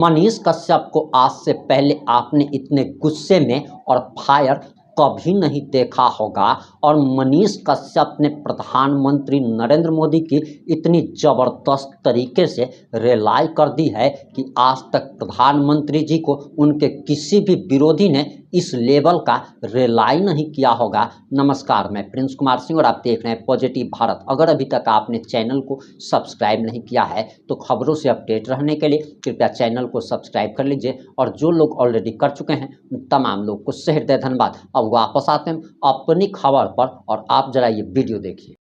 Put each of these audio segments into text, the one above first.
मनीष कश्यप को आज से पहले आपने इतने गुस्से में और फायर कभी नहीं देखा होगा और मनीष कश्यप ने प्रधानमंत्री नरेंद्र मोदी की इतनी ज़बरदस्त तरीके से रिलाई कर दी है कि आज तक प्रधानमंत्री जी को उनके किसी भी विरोधी ने इस लेवल का रिलाई नहीं किया होगा। नमस्कार, मैं प्रिंस कुमार सिंह और आप देख रहे हैं पॉजिटिव भारत। अगर अभी तक आपने चैनल को सब्सक्राइब नहीं किया है तो खबरों से अपडेट रहने के लिए कृपया चैनल को सब्सक्राइब कर लीजिए और जो लोग ऑलरेडी कर चुके हैं उन तमाम लोग को सहृदय धन्यवाद। अब वापस आते हैं अपनी खबर पर और आप जरा ये वीडियो देखिए।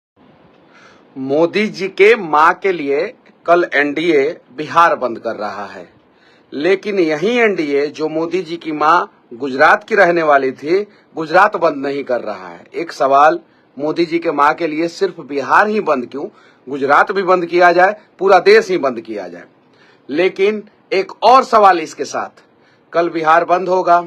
मोदी जी के मां के लिए कल एनडीए बिहार बंद कर रहा है, लेकिन यही एनडीए जो मोदी जी की मां गुजरात की रहने वाली थी, गुजरात बंद नहीं कर रहा है। एक सवाल, मोदी जी के मां के लिए सिर्फ बिहार ही बंद क्यों, गुजरात भी बंद किया जाए, पूरा देश ही बंद किया जाए। लेकिन एक और सवाल इसके साथ, कल बिहार बंद होगा,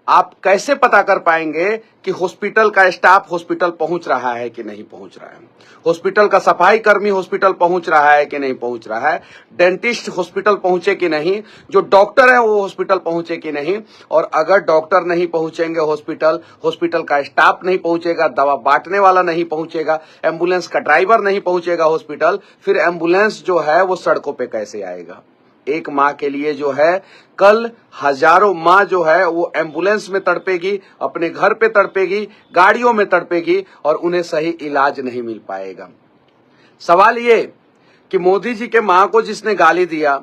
आप कैसे पता कर पाएंगे कि हॉस्पिटल का स्टाफ हॉस्पिटल पहुंच रहा है कि नहीं पहुंच रहा है, हॉस्पिटल का सफाई कर्मी हॉस्पिटल पहुंच रहा है कि नहीं पहुंच रहा है, डेंटिस्ट हॉस्पिटल पहुंचे कि नहीं, जो डॉक्टर है वो हॉस्पिटल पहुंचे कि नहीं। और अगर डॉक्टर नहीं पहुंचेंगे हॉस्पिटल, हॉस्पिटल का स्टाफ नहीं पहुंचेगा, दवा बांटने वाला नहीं पहुंचेगा, एम्बुलेंस का ड्राइवर नहीं पहुंचेगा हॉस्पिटल, फिर एम्बुलेंस जो है वो सड़कों पे कैसे आएगा। एक माँ के लिए जो है कल हजारों माँ जो है वो एम्बुलेंस में तड़पेगी, अपने घर पे तड़पेगी, गाड़ियों में तड़पेगी और उन्हें सही इलाज नहीं मिल पाएगा। सवाल ये कि मोदी जी के माँ को जिसने गाली दिया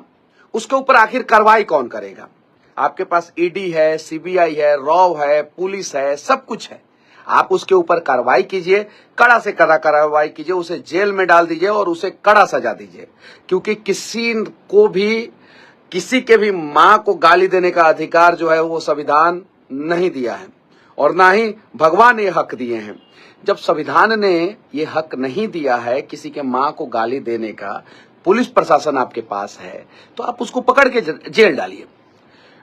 उसके ऊपर आखिर कार्रवाई कौन करेगा। आपके पास ईडी है, सीबीआई है, रॉ है, पुलिस है, सब कुछ है। आप उसके ऊपर कार्रवाई कीजिए, कड़ा से कड़ा कार्रवाई कीजिए, उसे जेल में डाल दीजिए और उसे कड़ा सजा दीजिए, क्योंकि किसी के भी मां को गाली देने का अधिकार जो है वो संविधान नहीं दिया है और ना ही भगवान ये हक दिए हैं। जब संविधान ने ये हक नहीं दिया है किसी के मां को गाली देने का, पुलिस प्रशासन आपके पास है, तो आप उसको पकड़ के जेल डालिए।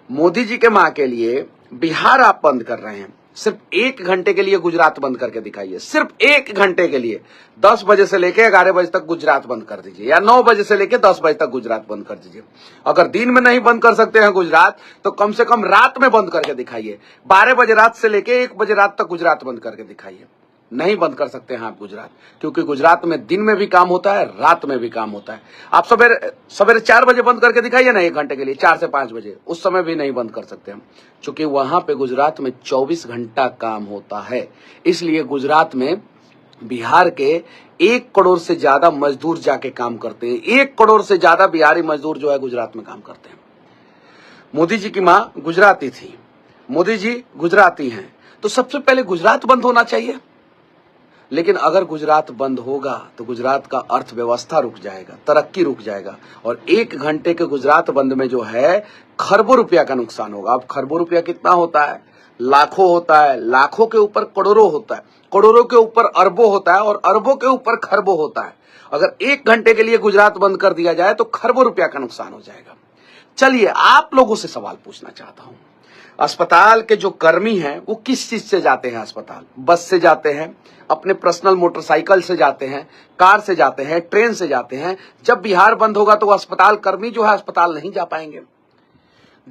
मोदी जी के मां के लिए बिहार आप बंद कर रहे हैं, सिर्फ 1 घंटे के लिए गुजरात बंद करके दिखाइए, सिर्फ 1 घंटे के लिए। 10 बजे से लेके 11 बजे तक गुजरात बंद कर दीजिए या 9 बजे से लेके 10 बजे तक गुजरात बंद कर दीजिए। अगर दिन में नहीं बंद कर सकते हैं गुजरात तो कम से कम रात में बंद करके दिखाइए। 12 बजे रात से लेके 1 बजे रात तक गुजरात बंद करके दिखाइए। नहीं बंद कर सकते हैं आप गुजरात, क्योंकि गुजरात में दिन में भी काम होता है, रात में भी काम होता है। आप सवेरे 4 बजे बंद करके दिखाइए ना 1 घंटे के लिए, 4 से 5 बजे, उस समय भी नहीं बंद कर सकते हम, क्योंकि वहां पे गुजरात में 24 घंटा काम होता है। इसलिए गुजरात में बिहार के 1 करोड़ से ज्यादा मजदूर जाके काम करते हैं। 1 करोड़ से ज्यादा बिहारी मजदूर जो है गुजरात में काम करते हैं। मोदी जी की मां गुजराती थी, मोदी जी गुजराती हैं, तो सबसे पहले गुजरात बंद होना चाहिए। लेकिन अगर गुजरात बंद होगा तो गुजरात का अर्थव्यवस्था रुक जाएगा, तरक्की रुक जाएगा और 1 घंटे के गुजरात बंद में जो है खरबों रुपया का नुकसान होगा। अब खरबों रुपया कितना होता है? लाखों होता है, लाखों के ऊपर करोड़ों होता है, करोड़ों के ऊपर अरबों होता है और अरबों के ऊपर खरबों होता है। अगर 1 घंटे के लिए गुजरात बंद कर दिया जाए तो खरबों रुपया का नुकसान हो जाएगा। चलिए, आप लोगों से सवाल पूछना चाहता हूं, अस्पताल के जो कर्मी हैं वो किस चीज से जाते हैं अस्पताल? बस से जाते हैं, अपने पर्सनल मोटरसाइकिल से जाते हैं, कार से जाते हैं, ट्रेन से जाते हैं। जब बिहार बंद होगा तो अस्पताल कर्मी जो है अस्पताल नहीं जा पाएंगे,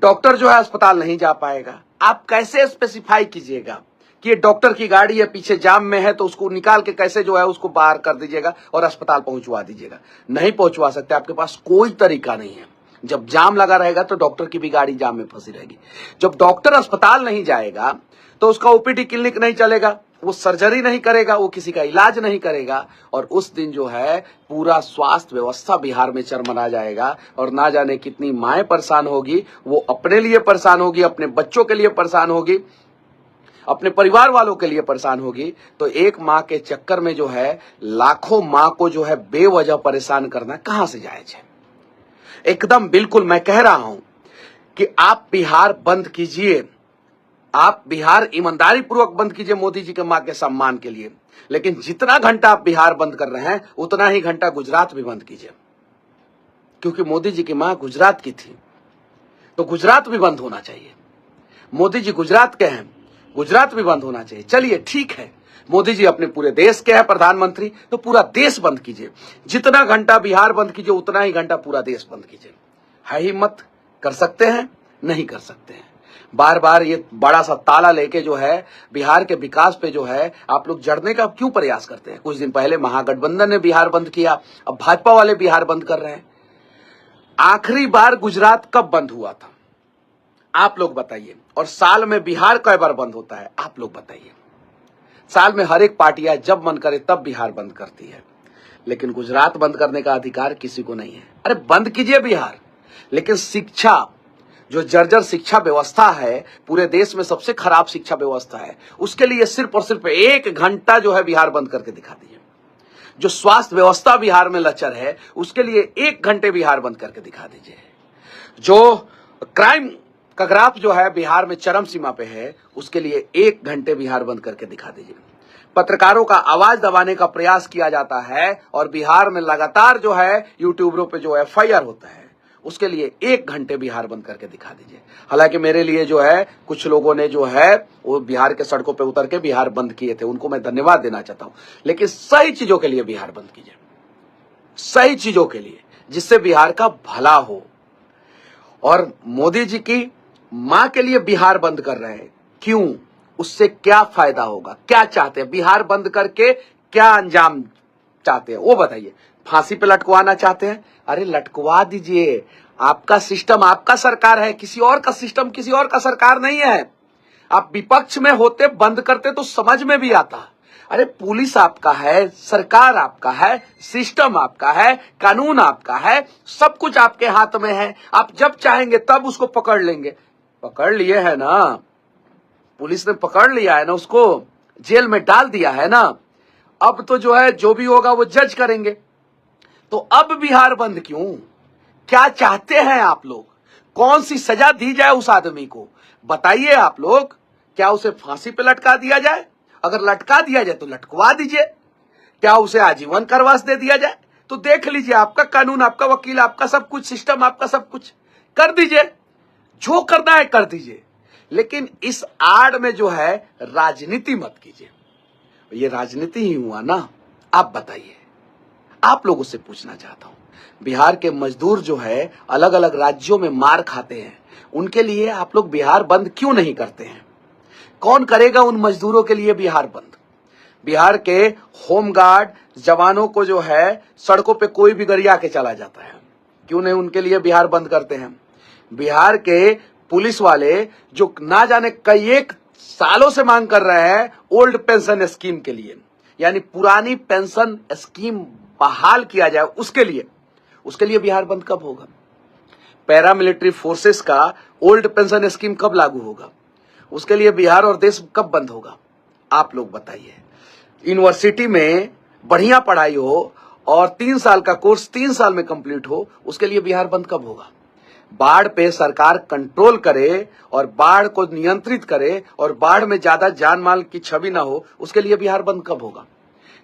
डॉक्टर जो है अस्पताल नहीं जा पाएगा। आप कैसे स्पेसिफाई कीजिएगा कि ये डॉक्टर की गाड़ी है, पीछे जाम में है, तो उसको निकाल के कैसे जो है उसको बाहर कर दीजिएगा और अस्पताल पहुंचवा दीजिएगा? नहीं पहुंचवा सकते, आपके पास कोई तरीका नहीं है। जब जाम लगा रहेगा तो डॉक्टर की भी गाड़ी जाम में फंसी रहेगी। जब डॉक्टर अस्पताल नहीं जाएगा तो उसका ओपीडी क्लिनिक नहीं चलेगा, वो सर्जरी नहीं करेगा, वो किसी का इलाज नहीं करेगा और उस दिन जो है पूरा स्वास्थ्य व्यवस्था बिहार में चरमरा जाएगा और ना जाने कितनी माएं परेशान होगी। वो अपने लिए परेशान होगी, अपने बच्चों के लिए परेशान होगी, अपने परिवार वालों के लिए परेशान होगी। तो एक माँ के चक्कर में जो है लाखों माँ को जो है बेवजह परेशान करना कहां से जायज है? एकदम बिल्कुल मैं कह रहा हूं कि आप बिहार बंद कीजिए, आप बिहार ईमानदारी पूर्वक बंद कीजिए मोदी जी के मां के सम्मान के लिए। लेकिन जितना घंटा आप बिहार बंद कर रहे हैं उतना ही घंटा गुजरात भी बंद कीजिए, क्योंकि मोदी जी की मां गुजरात की थी तो गुजरात भी बंद होना चाहिए। मोदी जी गुजरात के हैं, गुजरात भी बंद होना चाहिए। चलिए ठीक है, मोदी जी अपने पूरे देश के हैं प्रधानमंत्री, तो पूरा देश बंद कीजिए। जितना घंटा बिहार बंद कीजिए उतना ही घंटा पूरा देश बंद कीजिए। है हिम्मत? कर सकते हैं? नहीं कर सकते हैं। बार बार ये बड़ा सा ताला लेके जो है बिहार के विकास पे जो है आप लोग जड़ने का क्यों प्रयास करते हैं? कुछ दिन पहले महागठबंधन ने बिहार बंद किया, अब भाजपा वाले बिहार बंद कर रहे हैं। आखिरी बार गुजरात कब बंद हुआ था आप लोग बताइए, और साल में बिहार कई बार बंद होता है आप लोग बताइए। साल में हर एक पार्टियां जब मन करे तब बिहार बंद करती है, लेकिन गुजरात बंद करने का अधिकार किसी को नहीं है। अरे बंद कीजिए बिहार, लेकिन शिक्षा, जो जर्जर शिक्षा व्यवस्था है, पूरे देश में सबसे खराब शिक्षा व्यवस्था है, उसके लिए सिर्फ और सिर्फ 1 घंटा जो है बिहार बंद करके दिखा दीजिए। जो स्वास्थ्य व्यवस्था बिहार में लचर है, उसके लिए 1 घंटे बिहार बंद करके दिखा दीजिए। जो क्राइम का ग्राफ जो है बिहार में चरम सीमा पे है, उसके लिए 1 घंटे बिहार बंद करके दिखा दीजिए। पत्रकारों का आवाज दबाने का प्रयास किया जाता है और बिहार में लगातार जो है यूट्यूबरों पे जो FIR होता है, उसके लिए 1 घंटे बिहार बंद करके दिखा दीजिए। हालांकि मेरे लिए जो है कुछ लोगों ने जो है वो बिहार के सड़कों पे उतर के बिहार बंद किए थे, उनको मैं धन्यवाद देना चाहता हूं। लेकिन सही चीजों के लिए बिहार बंद कीजिए, सही चीजों के लिए, जिससे बिहार का भला हो। और मोदी जी की मां के लिए बिहार बंद कर रहे हैं, क्यों? उससे क्या फायदा होगा? क्या चाहते हैं? बिहार बंद करके क्या अंजाम चाहते हैं वो बताइए। फांसी पे लटकवाना चाहते हैं? अरे लटकवा दीजिए, आपका सिस्टम, आपका सरकार है, किसी और का सिस्टम, किसी और का सरकार नहीं है। आप विपक्ष में होते, बंद करते तो समझ में भी आता। अरे पुलिस आपका है, सरकार आपका है, सिस्टम आपका है, कानून आपका है, सब कुछ आपके हाथ में है। आप जब चाहेंगे तब उसको पकड़ लेंगे। पकड़ लिए है ना, पुलिस ने पकड़ लिया है ना, उसको जेल में डाल दिया है ना। अब तो जो है जो भी होगा वो जज करेंगे। तो अब बिहार बंद क्यों? क्या चाहते हैं आप लोग? कौन सी सजा दी जाए उस आदमी को बताइए आप लोग। क्या उसे फांसी पे लटका दिया जाए? अगर लटका दिया जाए तो लटकवा दीजिए। क्या उसे आजीवन कारावास दे दिया जाए? तो देख लीजिए, आपका कानून, आपका वकील, आपका सब कुछ, सिस्टम आपका सब कुछ, कर दीजिए, जो करना है कर दीजिए। लेकिन इस आड़ में जो है राजनीति मत कीजिए। ये राजनीति ही हुआ ना? आप बताइए, आप लोगों से पूछना चाहता हूं, बिहार के मजदूर जो है अलग अलग राज्यों में मार खाते हैं, उनके लिए आप लोग बिहार बंद क्यों नहीं करते हैं? कौन करेगा उन मजदूरों के लिए बिहार बंद? बिहार के होमगार्ड जवानों को जो है सड़कों पे कोई भी गरिया के चला जाता है, क्यों नहीं उनके लिए बिहार बंद करते हैं? बिहार के पुलिस वाले जो ना जाने कई एक सालों से मांग कर रहे हैं ओल्ड पेंशन स्कीम के लिए, यानी पुरानी पेंशन स्कीम बहाल किया जाए, उसके लिए बिहार बंद कब होगा? पैरामिलिट्री फोर्सेस का ओल्ड पेंशन स्कीम कब लागू होगा? उसके लिए बिहार और देश कब बंद होगा? आप लोग बताइए। यूनिवर्सिटी में बढ़िया पढ़ाई हो और 3 साल का कोर्स 3 साल में कंप्लीट हो, उसके लिए बिहार बंद कब होगा? बाढ़ पे सरकार कंट्रोल करे और बाढ़ को नियंत्रित करे और बाढ़ में ज्यादा जान माल की छवि ना हो, उसके लिए बिहार बंद कब होगा?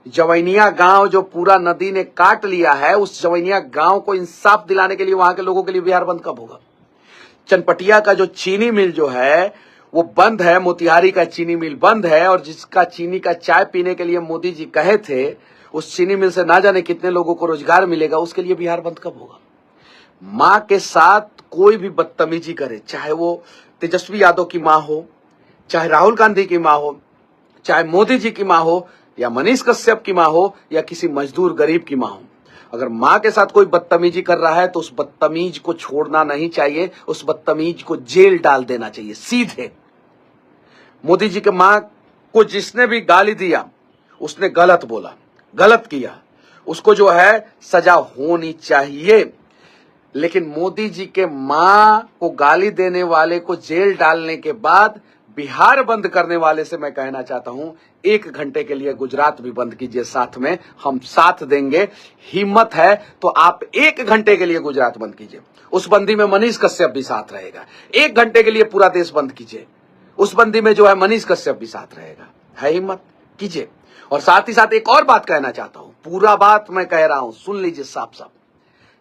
जवैनिया गांव जो पूरा नदी ने काट लिया है, उस जवैनिया गांव को इंसाफ दिलाने के लिए वहां के लोगों के लिए बिहार बंद कब होगा? चनपटिया का जो चीनी मिल जो है वो बंद है, मोतिहारी का चीनी मिल बंद है, और जिसका चीनी का चाय पीने के लिए मोदी जी कहे थे, उस चीनी मिल से ना जाने कितने लोगों को रोजगार मिलेगा, उसके लिए बिहार बंद कब होगा? मां के साथ कोई भी बदतमीजी करे, चाहे वो तेजस्वी यादव की मां हो, चाहे राहुल गांधी की मां हो, चाहे मोदी जी की मां हो, या मनीष कश्यप की मां हो, या किसी मजदूर गरीब की मां हो, अगर मां के साथ कोई बदतमीजी कर रहा है तो उस बदतमीज को छोड़ना नहीं चाहिए, उस बदतमीज को जेल डाल देना चाहिए सीधे। मोदी जी के मां को जिसने भी गाली दिया उसने गलत बोला, गलत किया, उसको जो है सजा होनी चाहिए। लेकिन मोदी जी के मां को गाली देने वाले को जेल डालने के बाद बिहार बंद करने वाले से मैं कहना चाहता हूं, 1 घंटे के लिए गुजरात भी बंद कीजिए, साथ में हम साथ देंगे। हिम्मत है तो आप 1 घंटे के लिए गुजरात बंद कीजिए, उस बंदी में मनीष कश्यप भी साथ रहेगा। 1 घंटे के लिए पूरा देश बंद कीजिए, उस बंदी में जो है मनीष कश्यप भी साथ रहेगा। है हिम्मत, कीजिए। और साथ ही साथ एक और बात कहना चाहता हूं, पूरा बात मैं कह रहा हूं, सुन लीजिए साफ साफ,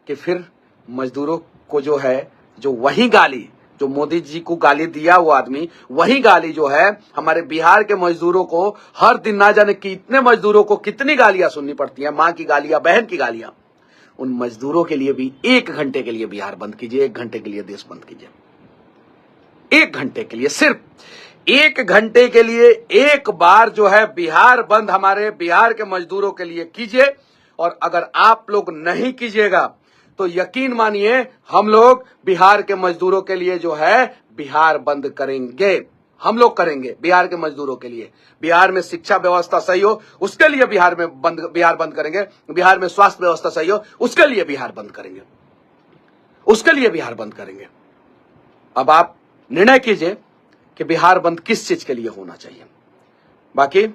कि फिर मजदूरों को जो है, जो वही गाली जो मोदी जी को गाली दिया वो आदमी, वही गाली जो है हमारे बिहार के मजदूरों को हर दिन ना जाने कितने मजदूरों को कितनी गालियां सुननी पड़ती हैं, मां की गालियां, बहन की गालियां, उन मजदूरों के लिए भी 1 घंटे के लिए बिहार बंद कीजिए, 1 घंटे के लिए देश बंद कीजिए। 1 घंटे के लिए, सिर्फ 1 घंटे के लिए एक बार जो है बिहार बंद हमारे बिहार के मजदूरों के लिए कीजिए। और अगर आप लोग नहीं कीजिएगा तो यकीन मानिए हम लोग बिहार के मजदूरों के लिए जो है बिहार बंद करेंगे। हम लोग करेंगे बिहार के मजदूरों के लिए। बिहार में शिक्षा व्यवस्था सही हो उसके लिए बिहार बंद करेंगे। बिहार में स्वास्थ्य व्यवस्था सही हो उसके लिए बिहार बंद करेंगे, उसके लिए बिहार बंद करेंगे। अब आप निर्णय कीजिए कि बिहार बंद किस चीज के लिए होना चाहिए। बाकी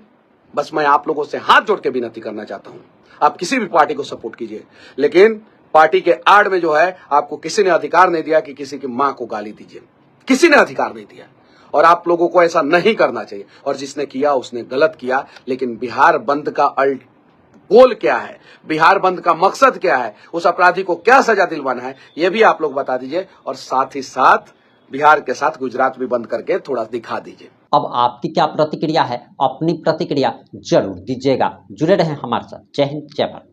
बस मैं आप लोगों से हाथ जोड़ के विनती करना चाहता हूं, आप किसी भी पार्टी को सपोर्ट कीजिए, लेकिन पार्टी के आड़ में जो है आपको किसी ने अधिकार नहीं दिया कि किसी की मां को गाली दीजिए, किसी ने अधिकार नहीं दिया। और आप लोगों को ऐसा नहीं करना चाहिए, और जिसने किया उसने गलत किया। लेकिन बिहार बंद का गोल क्या है, बिहार बंद का मकसद क्या है, उस अपराधी को क्या सजा दिलवाना है, यह भी आप लोग बता दीजिए। और साथ ही साथ बिहार के साथ गुजरात भी बंद करके थोड़ा दिखा दीजिए। अब आपकी क्या प्रतिक्रिया है, अपनी प्रतिक्रिया जरूर दीजिएगा। जुड़े रहें हमारे साथ। जय हिंद, जय भारत।